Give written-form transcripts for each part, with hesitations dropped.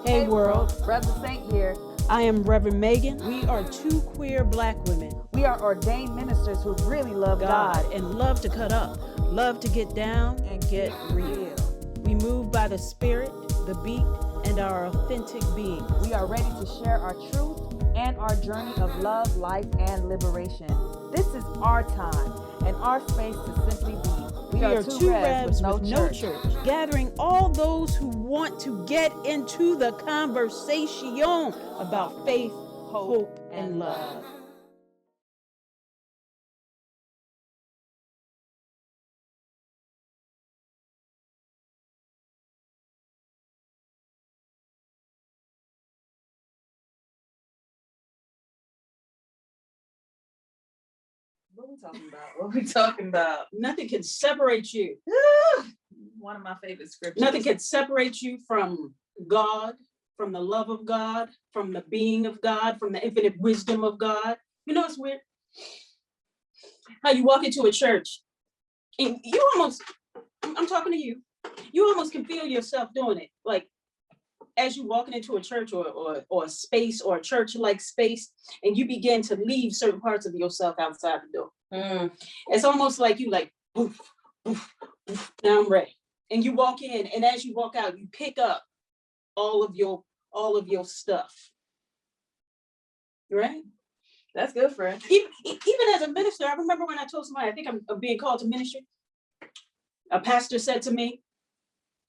Hey world, Reverend Saint here. I am Reverend Meagan. We are two queer black women. We are ordained ministers who really love God and love to cut up, love to get down and get real. We move by the spirit, the beat, and our authentic being. We are ready to share our truth and our journey of love, life, and liberation. This is our time and our space to simply be. We are two revs with no church, gathering all those who want to get into the conversation about faith, hope, and love. What we talking about? What we talking about? Nothing can separate you. One of my favorite scriptures. Nothing can separate you from God, from the love of God, from the being of God, from the infinite wisdom of God. You know, it's weird how you walk into a church and you almost, I'm talking to you, you almost can feel yourself doing it. Like as you walking into a church or a space or a church-like space, and you begin to leave certain parts of yourself outside the door. It's almost like you like, boof, boof, boof, now I'm ready. And you walk in, and as you walk out, you pick up all of your stuff. Right? That's good, friend. Even as a minister, I remember when I told somebody, I think I'm being called to ministry. A pastor said to me,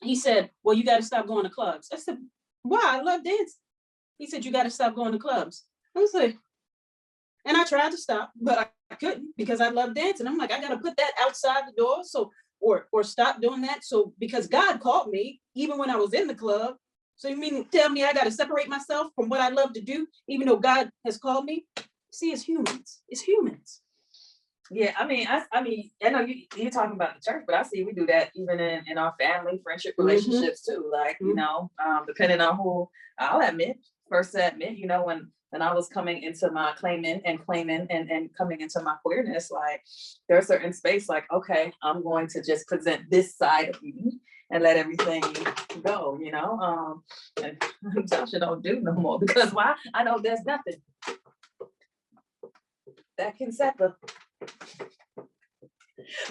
he said, well, you got to stop going to clubs. I said, why? I love dance. He said, you got to stop going to clubs. I was like, and I tried to stop, but I couldn't because I love dancing. I'm like, I got to put that outside the door. So, or stop doing that. So, because God called me, even when I was in the club. So you mean tell me I got to separate myself from what I love to do, even though God has called me? See, it's humans. It's humans. Yeah, I mean, I know you're talking about the church, but I see we do that even in our family, friendship, relationships too. Like, you know, depending on who, I'll admit, you know, when I was coming into my claiming and coming into my queerness, like there's certain space, like, okay, I'm going to just present this side of me and let everything go, you know. And Joshua don't do no more because why? I know there's nothing that can separate.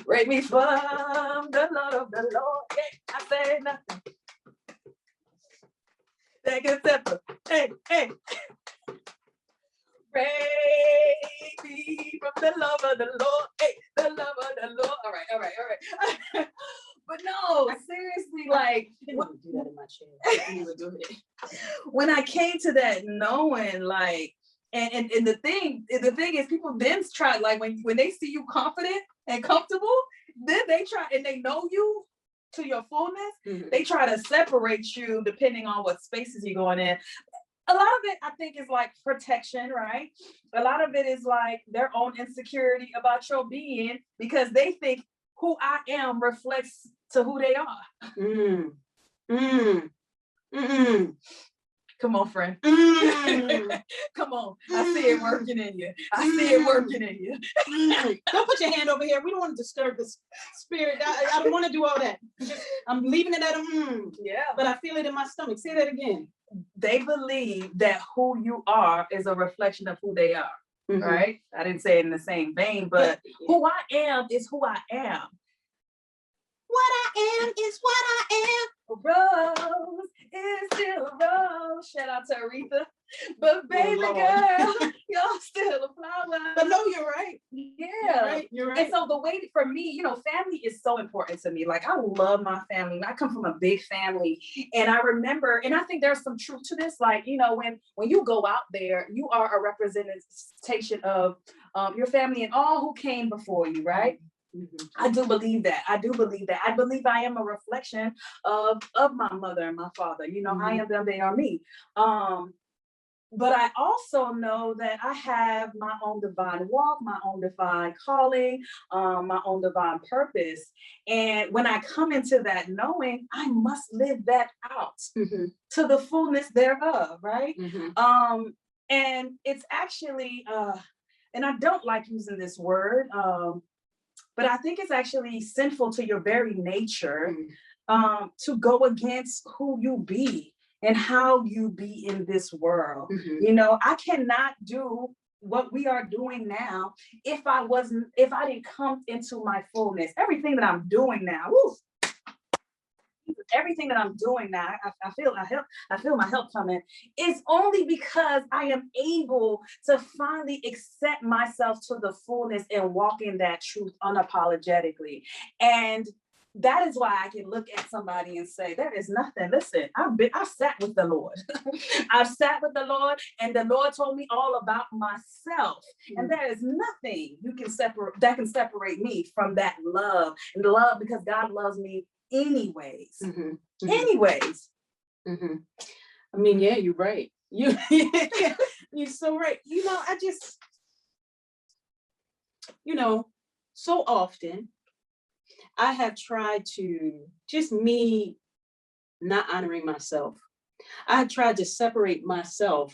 Break me from the Lord of the Lord. Yeah, I say nothing that can separate. Hey. Break me from the love of the Lord. Hey, the love of the Lord. All right. But no, seriously, like I didn't do that in my chair. You would do it. When I came to that knowing, like, and the thing is, people then try, like when they see you confident and comfortable, then they try and they know you to your fullness. They try to separate you depending on what spaces you're going in. A lot of it, I think, is like protection, right? A lot of it is like their own insecurity about your being because they think who I am reflects to who they are. Come on, friend. Come on. I see it working in you. Don't put your hand over here. We don't want to disturb the spirit. I don't want to do all that. I'm leaving it at Yeah. But I feel it in my stomach. Say that again. They believe that who you are is a reflection of who they are. Right? I didn't say it in the same vein, but who I am is who I am. What I am is what I am. A rose is still a rose. Shout out to Aretha. But baby girl, you're still a flower. But no, you're right. Yeah. You're right. And so the way for me, you know, family is so important to me. Like I love my family. I come from a big family. And I remember, and I think there's some truth to this. Like, you know, when you go out there, you are a representation of your family and all who came before you, right? I do believe that. I believe I am a reflection of my mother and my father. You know, I am them, they are me. But I also know that I have my own divine walk, my own divine calling, my own divine purpose. And when I come into that knowing, I must live that out to the fullness thereof, right? And it's actually, and I don't like using this word, but I think it's actually sinful to your very nature to go against who you be and how you be in this world. Mhm. You know, I cannot do what we are doing now if I didn't come into my fullness. Everything that I'm doing now, everything that I'm doing now, I feel my help coming. It's only because I am able to finally accept myself to the fullness and walk in that truth unapologetically. And that is why I can look at somebody and say, there is nothing. Listen, I've sat with the Lord. I've sat with the Lord, and the Lord told me all about myself. And there is nothing that can separate me from that love. And the love, because God loves me anyways. Mhm. Mhm. Anyways. Mhm. I mean, yeah, you're right. You're so right. You know, I just, so often I have tried to, just me not honoring myself. I tried to separate myself.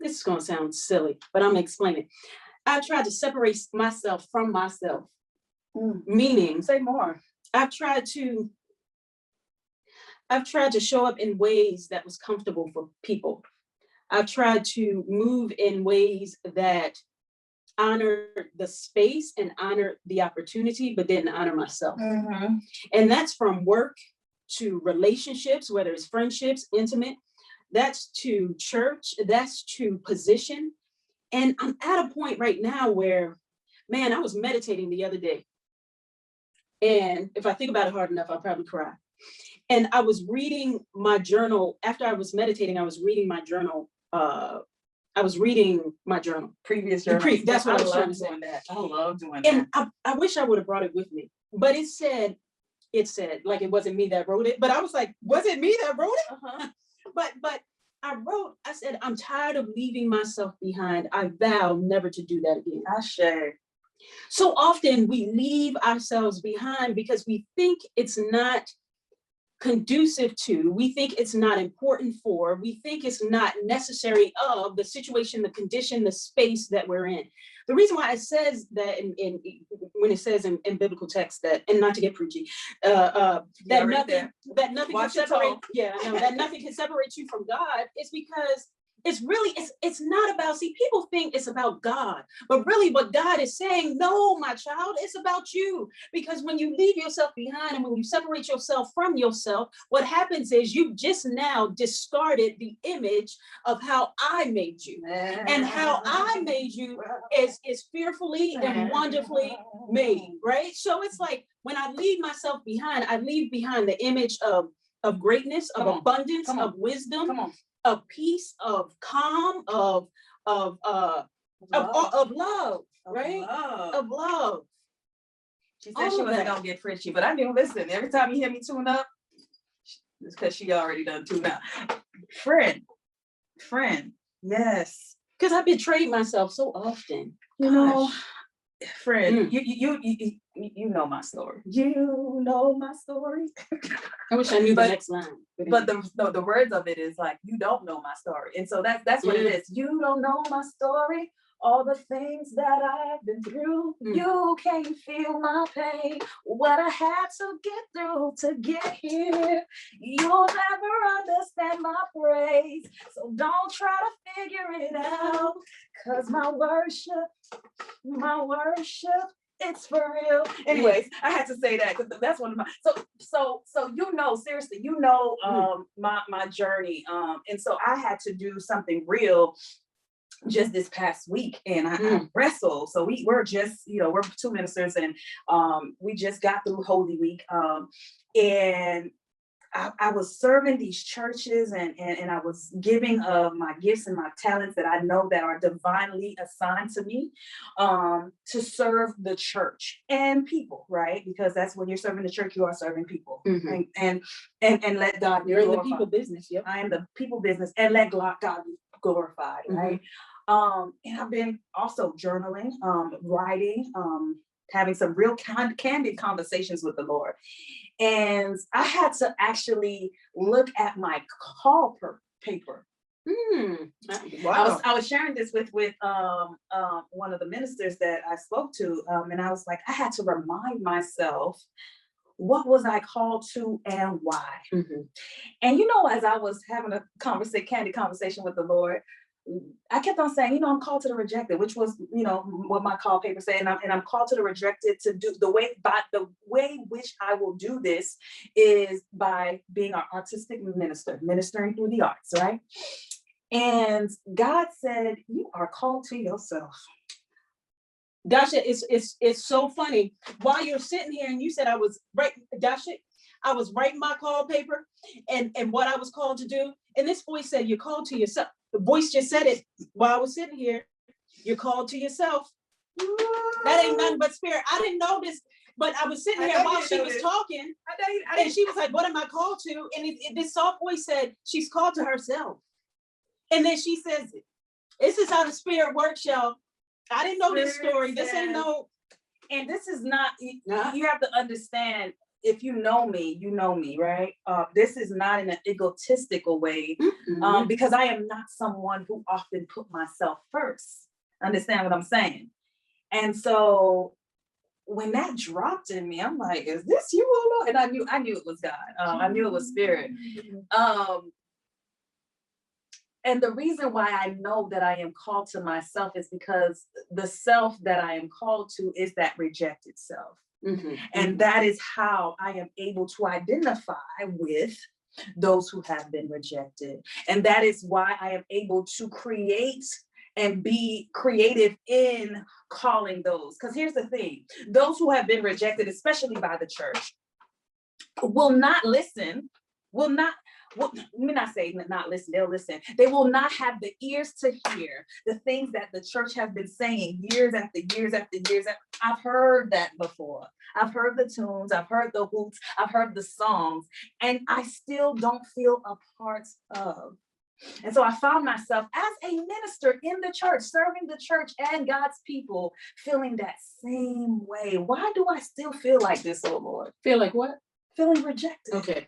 This is going to sound silly, but I'm going to explain it. I tried to separate myself from myself. Meaning, Say more. I've tried to show up in ways that was comfortable for people. I've tried to move in ways that honor the space and honor the opportunity, but didn't honor myself. Mm-hmm. And that's from work to relationships, whether it's friendships, intimate, that's to church, that's to position. And I'm at a point right now where, man, I was meditating the other day. And if I think about it hard enough, I'll probably cry. And I was reading my journal. After I was meditating, I was reading my journal. Previous journal. That's what I was trying to say. I love doing And that. I wish I would have brought it with me. But it said, like it wasn't me that wrote it. But I was like, was it me that wrote it? Uh-huh. But I said, I'm tired of leaving myself behind. I vow never to do that again. I share. So often we leave ourselves behind because we think it's not conducive to, we think it's not important for, we think it's not necessary of the situation, the condition, the space that we're in. The reason why it says that when it says in biblical text that, and not to get preachy, that nothing can separate, that nothing can separate you from God, is because it's not about, see, people think it's about God, but really what God is saying, no, my child, it's about you. Because when you leave yourself behind and when you separate yourself from yourself, what happens is you just now discarded the image of how I made you. And how I made you is fearfully and wonderfully made, right? So it's like when I leave myself behind, I leave behind the image of greatness, of abundance, of wisdom, of peace, of calm, of love, right? Of love. She said she wasn't gonna get preachy, but I knew. Listen, every time you hear me tune up, it's because she already done tune up. Friend, yes. Because I betrayed myself so often. You know, friend, you know my story. You know my story. I wish I knew the next line. But the words of it is like, you don't know my story. And so that's what it is. You don't know my story. All the things that I've been through, you can't feel my pain. What I had to get through to get here. You'll never understand my praise. So don't try to figure it out. Cause my worship, it's for real. Anyways, I had to say that because that's one of my so seriously, my journey. And so I had to do something real just this past week, and I wrestled. So we're just, we're two ministers, and we just got through Holy Week. And I was serving these churches, and I was giving of my gifts and my talents that I know that are divinely assigned to me, to serve the church and people, right? Because that's when you're serving the church, you are serving people, and let God be glorified. You're in the people business. Yep. I am the people business, and let God be glorified, right? And I've been also journaling, writing, having some real candid conversations with the Lord. And I had to actually look at my call paper. Wow. I was sharing this with one of the ministers that I spoke to, and I was like, I had to remind myself what was I called to and why? Mm-hmm. And as I was having a candid conversation with the Lord, I kept on saying, I'm called to the rejected, which was, what my call paper said. And I'm called to the rejected to do the way which I will do this is by being an artistic minister, ministering through the arts, right? And God said, you are called to yourself. Dasha, it's so funny. While you're sitting here and you said I was right, Dasha, I was writing my call paper and what I was called to do. And this voice said, you're called to yourself. The voice just said it while I was sitting here. You're called to yourself. That ain't nothing but spirit. I didn't know this, but I was sitting here while she was talking. And she was like, what am I called to? And this soft voice said, she's called to herself. And then she says, this is how the spirit works, y'all. I didn't know this story. This ain't no. And this is not, you have to understand, if you know me, right? This is not in an egotistical way, because I am not someone who often put myself first. Understand what I'm saying? And so when that dropped in me, I'm like, is this you, oh Lord? And I knew it was God. I knew it was spirit. And the reason why I know that I am called to myself is because the self that I am called to is that rejected self. Mm-hmm. And that is how I am able to identify with those who have been rejected. And that is why I am able to create and be creative in calling those. Because here's the thing, those who have been rejected, especially by the church, will not listen, let me not say not listen, they'll listen. They will not have the ears to hear the things that the church has been saying years after years after years. I've heard that before. I've heard the tunes, I've heard the hoots, I've heard the songs, and I still don't feel a part of. And so I found myself as a minister in the church, serving the church and God's people, feeling that same way. Why do I still feel like this, oh Lord? Feel like what? Feeling rejected. Okay.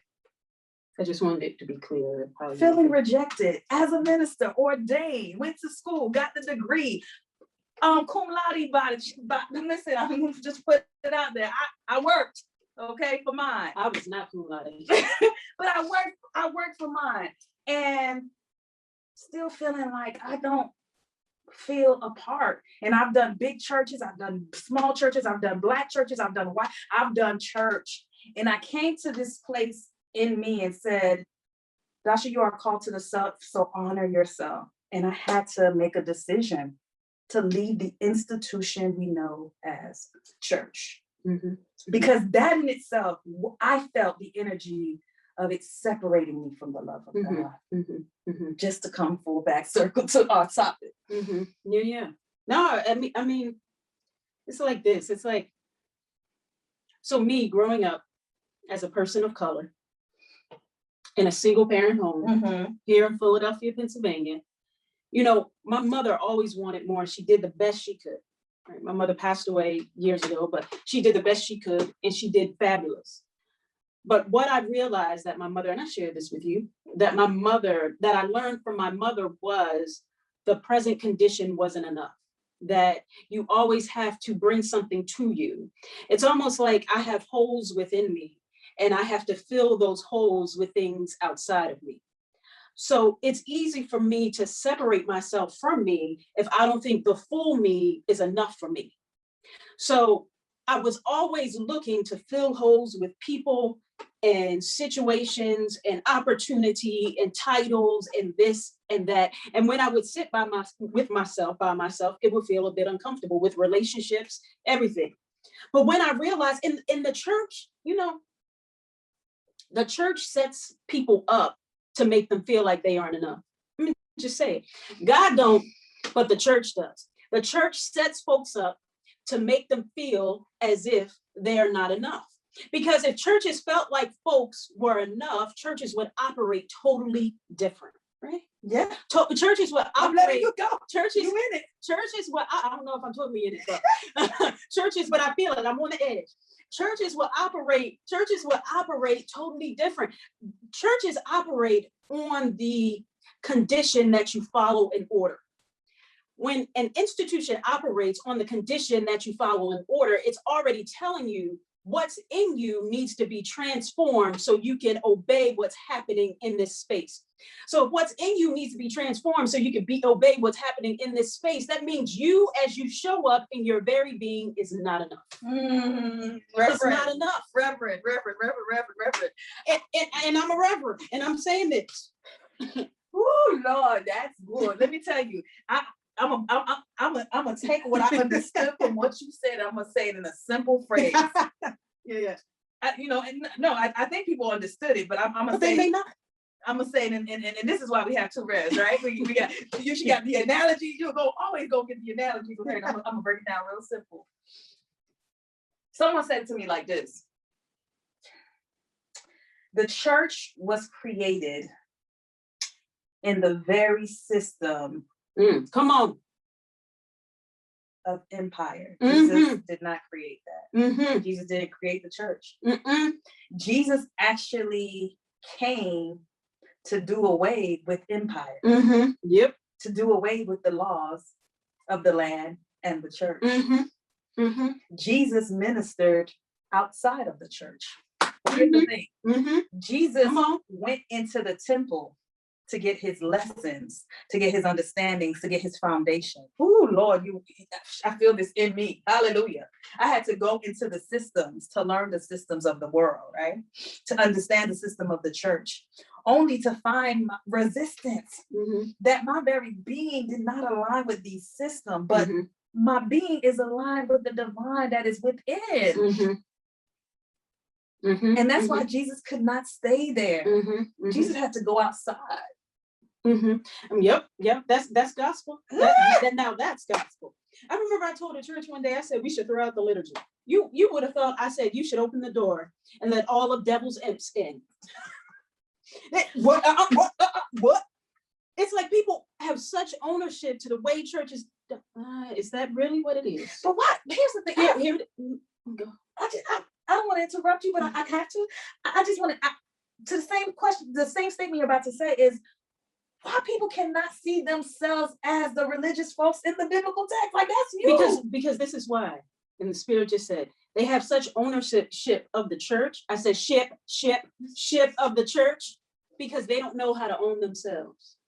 I just wanted it to be clear. Feeling rejected as a minister, ordained, went to school, got the degree, cum laude but listen, I'm gonna just put it out there. I worked, okay, for mine. I was not cum laude. But I worked for mine, and still feeling like I don't feel a part. And I've done big churches, I've done small churches, I've done Black churches, I've done white, I've done church. And I came to this place in me and said, Dasha, you are called to the self, so honor yourself. And I had to make a decision to leave the institution we know as church. Mm-hmm. Because that in itself, I felt the energy of it separating me from the love of God. Mm-hmm. Mm-hmm. Just to come full back circle to our topic. Mm-hmm. Yeah. No, I mean, it's like this. It's like, so me growing up as a person of color in a single parent home here in Philadelphia, Pennsylvania, my mother always wanted more. She did the best she could. Right? My mother passed away years ago, but she did the best she could, and she did fabulous. But what I realized that my mother, and I shared this with you, that I learned from my mother was the present condition wasn't enough, that you always have to bring something to you. It's almost like I have holes within me, and I have to fill those holes with things outside of me. So it's easy for me to separate myself from me if I don't think the full me is enough for me. So I was always looking to fill holes with people and situations and opportunity and titles and this and that. And when I would sit by myself, it would feel a bit uncomfortable with relationships, everything. But when I realized in the church, the church sets people up to make them feel like they aren't enough. Let me just say it. God don't, but the church does. The church sets folks up to make them feel as if they're not enough. Because if churches felt like folks were enough, churches would operate totally different, right? Yeah. Churches would operate. I'm letting you go. Churches, you in it. Churches would, I don't know if I'm totally in it, but churches, but I feel it. I'm on the edge. Churches will operate totally different. Churches operate on the condition that you follow in order. When an institution operates on the condition that you follow in order, it's already telling you what's in you needs to be transformed so you can obey what's happening in this space. So if what's in you needs to be transformed so you can obey what's happening in this space, that means you, as you show up in your very being, is not enough. It's not enough. Reverend. And I'm a reverend, and I'm saying this. Oh Lord, that's good. Let me tell you, I'm gonna take what I understood from what you said. I'm gonna say it in a simple phrase. Yeah. I think people understood it, but I'm gonna say. They may not. I'm gonna say, and this is why we have 2 Revs, right? She got the analogy. You'll always go get the analogy from her. And I'm gonna break it down real simple. Someone said to me like this: the church was created in the very system. Come on. Of empire. Mm-hmm. Jesus did not create that. Mm-hmm. Jesus didn't create the church. Mm-mm. Jesus actually came to do away with empire. Mm-hmm. Yep. To do away with the laws of the land and the church. Mm-hmm. Mm-hmm. Jesus ministered outside of the church. Here's the thing. Mm-hmm. Jesus went into the temple to get his lessons, to get his understandings, to get his foundation. Oh Lord, I feel this in me. Hallelujah. I had to go into the systems to learn the systems of the world, right? To understand the system of the church, only to find resistance, that my very being did not align with these systems, but my being is aligned with the divine that is within. And that's why Jesus could not stay there. Jesus had to go outside. Yep. That's gospel. Now that's gospel. I remember I told the church one day, I said we should throw out the liturgy. You would have thought I said you should open the door and let all of devil's imps in. What? It's like people have such ownership to the way churches. Is that really what it is? But what? Here's the thing. Here, go. I don't want to interrupt you, but I have to. I just want to the same question, the same statement you're about to say is why people cannot see themselves as the religious folks in the biblical text. Like that's you. Because this is why. And the Spirit just said they have such ownership of the church. I said ship of the church because they don't know how to own themselves.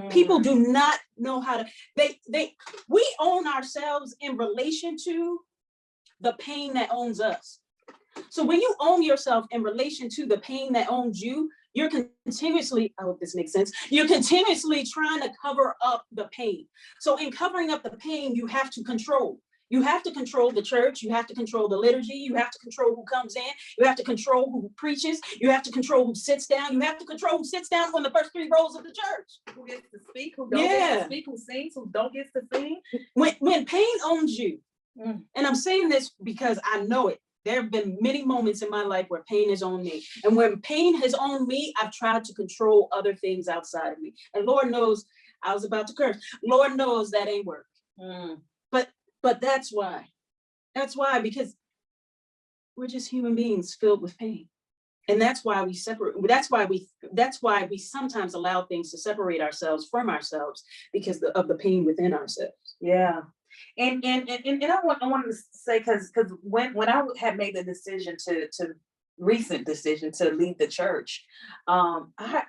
People do not know how to. We own ourselves in relation to the pain that owns us. So when you own yourself in relation to the pain that owns you, you're continuously, I hope this makes sense, you're continuously trying to cover up the pain. So in covering up the pain, you have to control. You have to control the church. You have to control the liturgy. You have to control who comes in. You have to control who preaches. You have to control who sits down. You have to control who sits down on the first 3 rows of the church. Who gets to speak, who don't get to speak, who sings, who don't get to sing. When pain owns you, and I'm saying this because I know it. There have been many moments in my life where pain has owned me. And when pain has owned me, I've tried to control other things outside of me. And Lord knows, I was about to curse. Lord knows that ain't work. But that's why. That's why, because we're just human beings filled with pain. And that's why we separate. That's why we sometimes allow things to separate ourselves from ourselves because of the pain within ourselves. Yeah. And I wanted to say, because when I had made the decision recent decision to leave the church,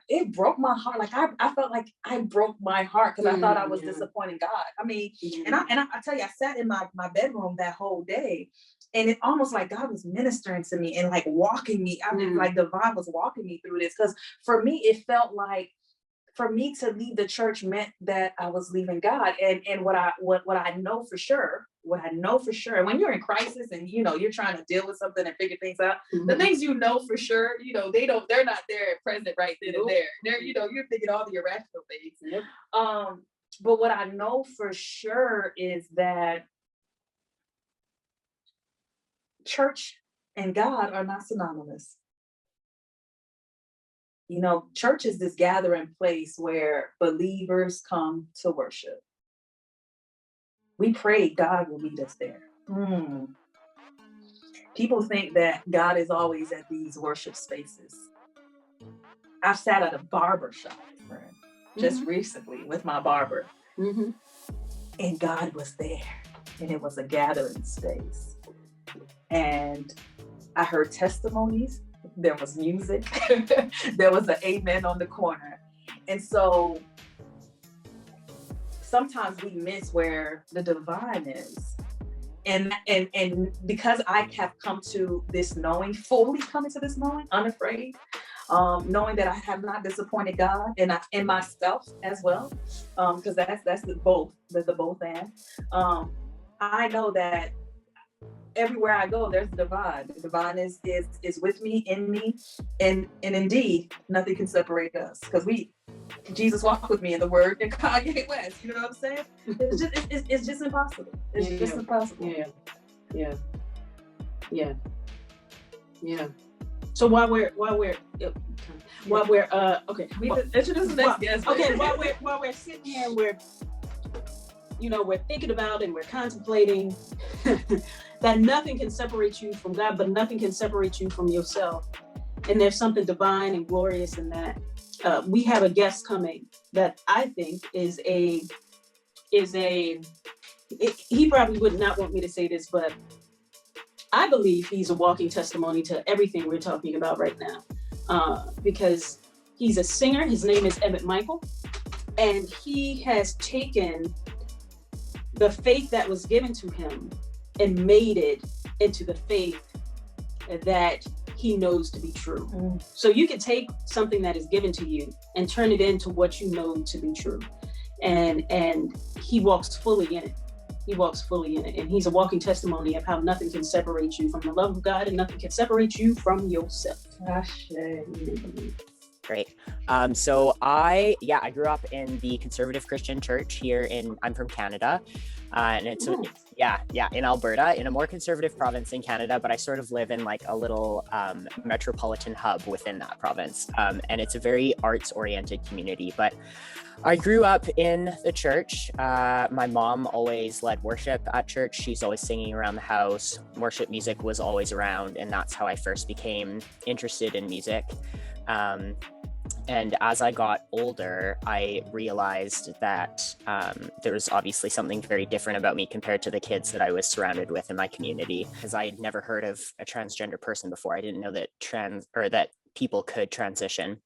it broke my heart. Like I felt like I broke my heart because I thought I was disappointing God. I mean, and I tell you, I sat in my bedroom that whole day, and it almost like God was ministering to me and like walking me. I mean, like divine was walking me through this, because for me it felt like, for me to leave the church meant that I was leaving God. And what I know for sure, and when you're in crisis and you're trying to deal with something and figure things out, the things for sure, they're not there present right then and there. They're, you're thinking all the irrational things. But what I know for sure is that church and God are not synonymous. Church is this gathering place where believers come to worship. We pray God will meet us there. People think that God is always at these worship spaces. I sat at a barber shop, friend, just recently with my barber, and God was there, and it was a gathering space. And I heard testimonies. There was music. There was an amen on the corner. And so sometimes we miss where the divine is. And because I have come to this knowing, fully come into this knowing, unafraid, knowing that I have not disappointed God and myself as well, because that's the both, the both and. I know that everywhere I go, there's the divine. The divine is with me, in me, and indeed, nothing can separate us, because Jesus walked with me in the Word and Kanye West. You know what I'm saying? It's just impossible. It's just impossible. Yeah. So while we're okay. Introduce the next guest. Okay, while we're sitting here and we're thinking about and we're contemplating that nothing can separate you from God, but nothing can separate you from yourself. And there's something divine and glorious in that. We have a guest coming that I think he probably would not want me to say this, but I believe he's a walking testimony to everything we're talking about right now. Because he's a singer. His name is Emmet, and he has taken the faith that was given to him and made it into the faith that he knows to be true. So you can take something that is given to you and turn it into what you know to be true. And he walks fully in it. And he's a walking testimony of how nothing can separate you from the love of God and nothing can separate you from yourself. Great. So I grew up in the conservative Christian church I'm from Canada. And it's in Alberta, in a more conservative province in Canada, but I sort of live in like a little metropolitan hub within that province. And it's a very arts-oriented community. But I grew up in the church. My mom always led worship at church. She's always singing around the house. Worship music was always around, and that's how I first became interested in music. And as I got older, I realized that there was obviously something very different about me compared to the kids that I was surrounded with in my community, because I had never heard of a transgender person before. I didn't know that that people could transition.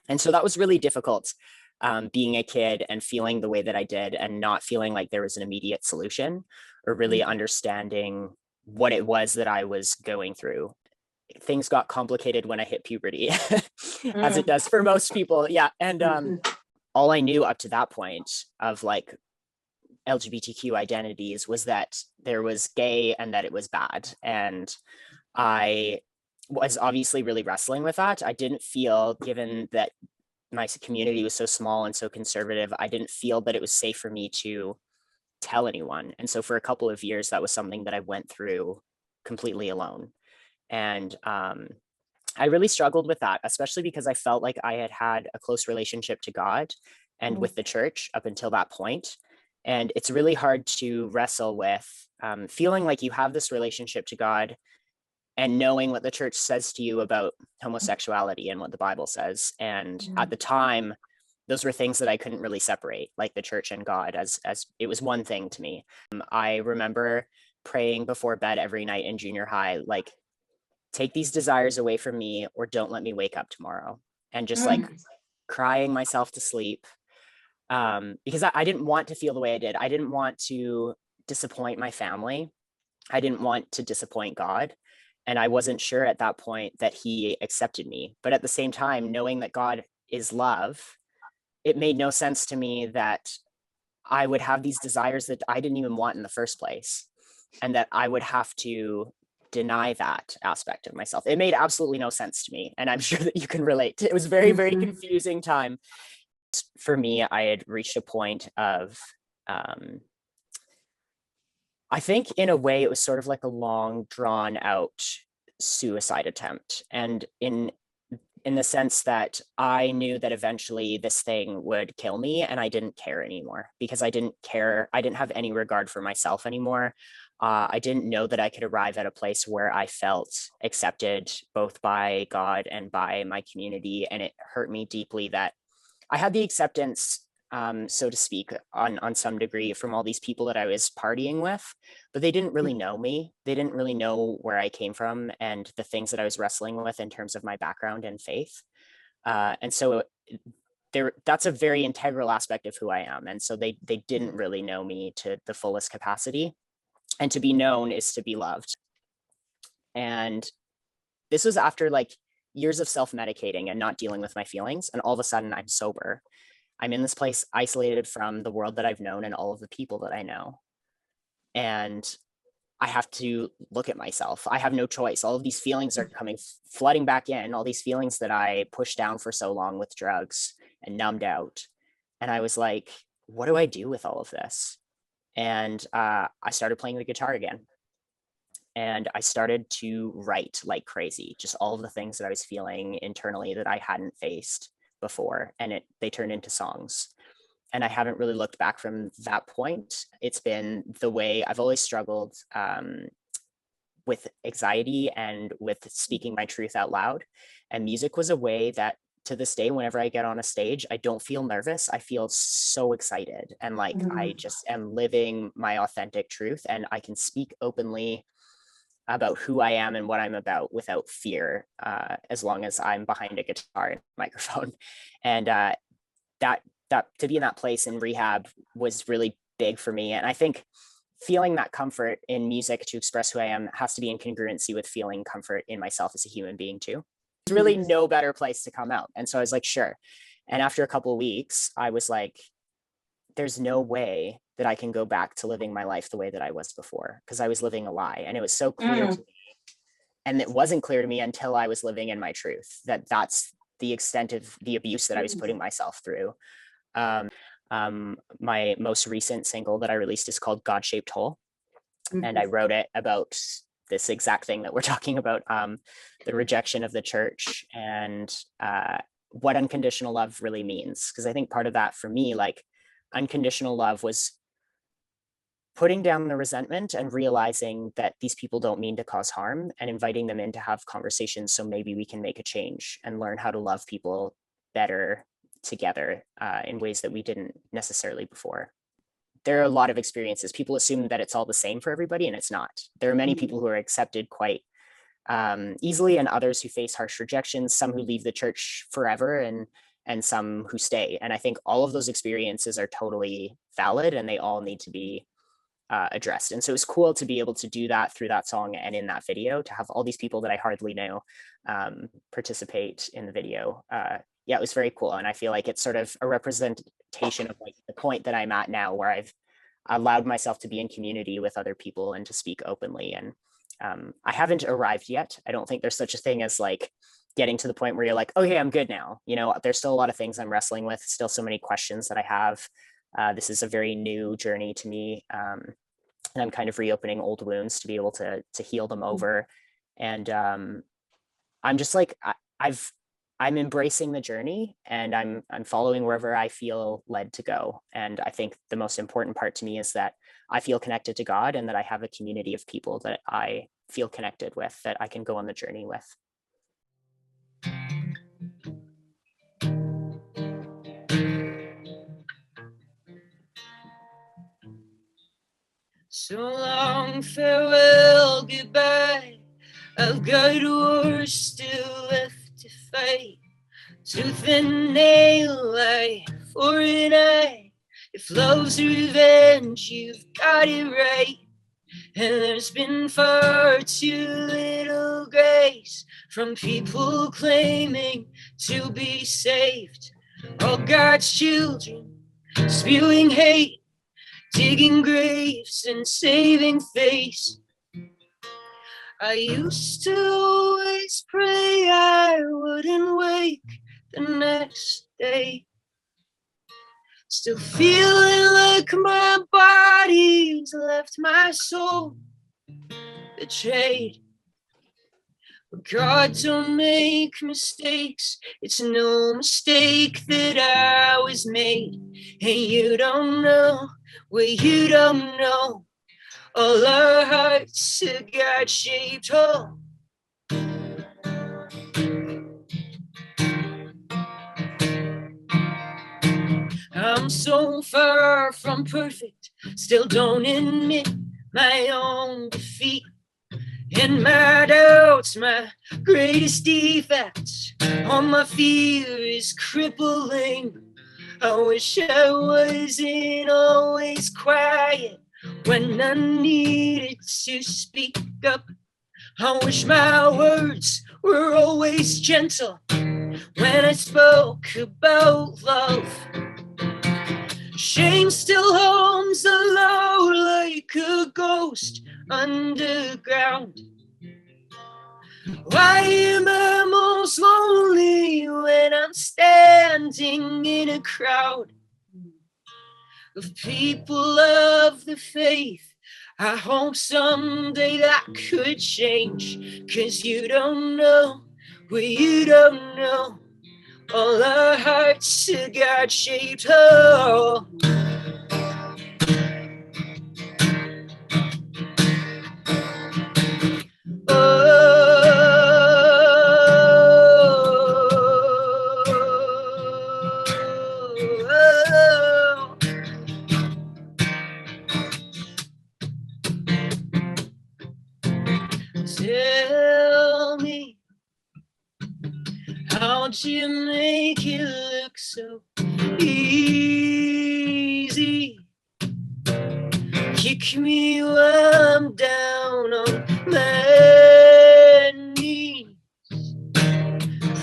And so that was really difficult, being a kid and feeling the way that I did and not feeling like there was an immediate solution or really understanding what it was that I was going through. Things got complicated when I hit puberty, as it does for most people. Yeah. And all I knew up to that point of like LGBTQ identities was that there was gay and that it was bad. And I was obviously really wrestling with that. I didn't feel, given that my community was so small and so conservative, I didn't feel that it was safe for me to tell anyone. And so for a couple of years, that was something that I went through completely alone. And I really struggled with that, especially because I felt like I had had a close relationship to God and with the church up until that point. And it's really hard to wrestle with feeling like you have this relationship to God and knowing what the church says to you about homosexuality and what the Bible says. And at the time, those were things that I couldn't really separate, like the church and God, as it was one thing to me. I remember praying before bed every night in junior high, like, take these desires away from me or don't let me wake up tomorrow. And just like crying myself to sleep, because I didn't want to feel the way I did. I didn't want to disappoint my family. I didn't want to disappoint God. And I wasn't sure at that point that he accepted me. But at the same time, knowing that God is love, it made no sense to me that I would have these desires that I didn't even want in the first place, and that I would have to deny that aspect of myself. It made absolutely no sense to me. And I'm sure that you can relate. It was a very, very confusing time. For me, I had reached a point of, I think in a way it was sort of like a long drawn out suicide attempt. And in the sense that I knew that eventually this thing would kill me, and I didn't care anymore, because I didn't care. I didn't have any regard for myself anymore. I didn't know that I could arrive at a place where I felt accepted both by God and by my community. And it hurt me deeply that I had the acceptance so to speak, on some degree from all these people that I was partying with, but they didn't really know me. They didn't really know where I came from and the things that I was wrestling with in terms of my background and faith. And so that's a very integral aspect of who I am. And so they didn't really know me to the fullest capacity. And to be known is to be loved. And this was after like years of self-medicating and not dealing with my feelings. And all of a sudden I'm sober. I'm in this place isolated from the world that I've known and all of the people that I know. And I have to look at myself. I have no choice. All of these feelings are coming flooding back in, all these feelings that I pushed down for so long with drugs and numbed out. And I was like, what do I do with all of this? And I started playing the guitar again. And I started to write like crazy, just all of the things that I was feeling internally that I hadn't faced before. And they turned into songs. And I haven't really looked back from that point. It's been the way I've always struggled with anxiety and with speaking my truth out loud. And music was a way that to this day, whenever I get on a stage, I don't feel nervous. I feel so excited. And like, I just am living my authentic truth, and I can speak openly about who I am and what I'm about without fear, as long as I'm behind a guitar and microphone. And that to be in that place in rehab was really big for me. And I think feeling that comfort in music to express who I am has to be in congruency with feeling comfort in myself as a human being too. There's really no better place to come out. And so I was like, sure. And after a couple of weeks, I was like, there's no way that I can go back to living my life the way that I was before, because I was living a lie. And it was so clear to me. And it wasn't clear to me until I was living in my truth that that's the extent of the abuse that I was putting myself through. My most recent single that I released is called God-Shaped Hole. And I wrote it about this exact thing that we're talking about, the rejection of the church and what unconditional love really means. Because I think part of that for me, like unconditional love was putting down the resentment and realizing that these people don't mean to cause harm, and inviting them in to have conversations so maybe we can make a change and learn how to love people better together in ways that we didn't necessarily before. There are a lot of experiences. People assume that it's all the same for everybody, and it's not. There are many people who are accepted quite easily, and others who face harsh rejections, some who leave the church forever, and some who stay. And I think all of those experiences are totally valid, and they all need to be addressed. And so it's cool to be able to do that through that song and in that video, to have all these people that I hardly know participate in the video. Yeah, it was very cool. And I feel like it's sort of a representation of like the point that I'm at now, where I've allowed myself to be in community with other people and to speak openly. And I haven't arrived yet. I don't think there's such a thing as like getting to the point where you're like, okay, I'm good now. You know, there's still a lot of things I'm wrestling with, still so many questions that I have. This is a very new journey to me. And I'm kind of reopening old wounds to be able to heal them over. And I'm just like, I'm embracing the journey, and I'm following wherever I feel led to go. And I think the most important part to me is that I feel connected to God, and that I have a community of people that I feel connected with, that I can go on the journey with. So long, farewell, goodbye. I've got wars still left to fight. Tooth and nail, eye for an eye. If love's revenge, you've got it right. And there's been far too little grace from people claiming to be saved. All God's children spewing hate, digging graves and saving face. I used to always pray I wouldn't wake the next day. Still feeling like my body's left my soul betrayed. But God, don't make mistakes. It's no mistake that I was made. And you don't know what you don't know. All our hearts are God-shaped hole. I'm I'm so far from perfect, still don't admit my own defeat. And my doubts, my greatest defects, all my fear is crippling. I wish I wasn't always quiet when I needed to speak up. I wish my words were always gentle when I spoke about love. Shame still haunts the low like a ghost underground. Why am I most lonely when I'm standing in a crowd of people of the faith? I hope someday that could change, 'cause you don't know what you don't know. All our hearts are God-shaped. Oh. Tell me, how'd you make it look so easy? Kick me while I'm down on my knees,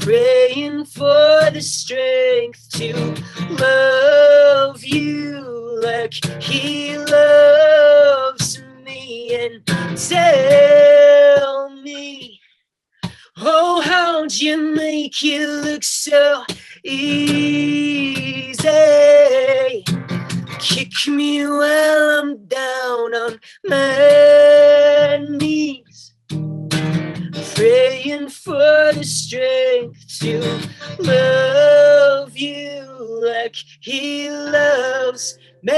praying for the strength to love you like he loves me. And tell me, oh, how'd you make it look so easy? Kick me while I'm down on my knees, praying for the strength to love you like he loves me.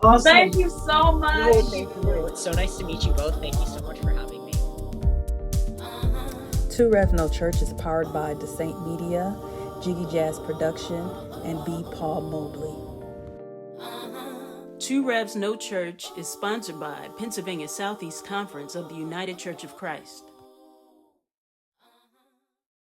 Awesome. Thank you so much. It's so nice to meet you both. Thank you so much for having me. 2 Rev No Church is powered by the Saint Media, Jiggy Jazz Production, and B. Paul Mobley. 2 Revs No Church is sponsored by Pennsylvania Southeast Conference of the United Church of Christ.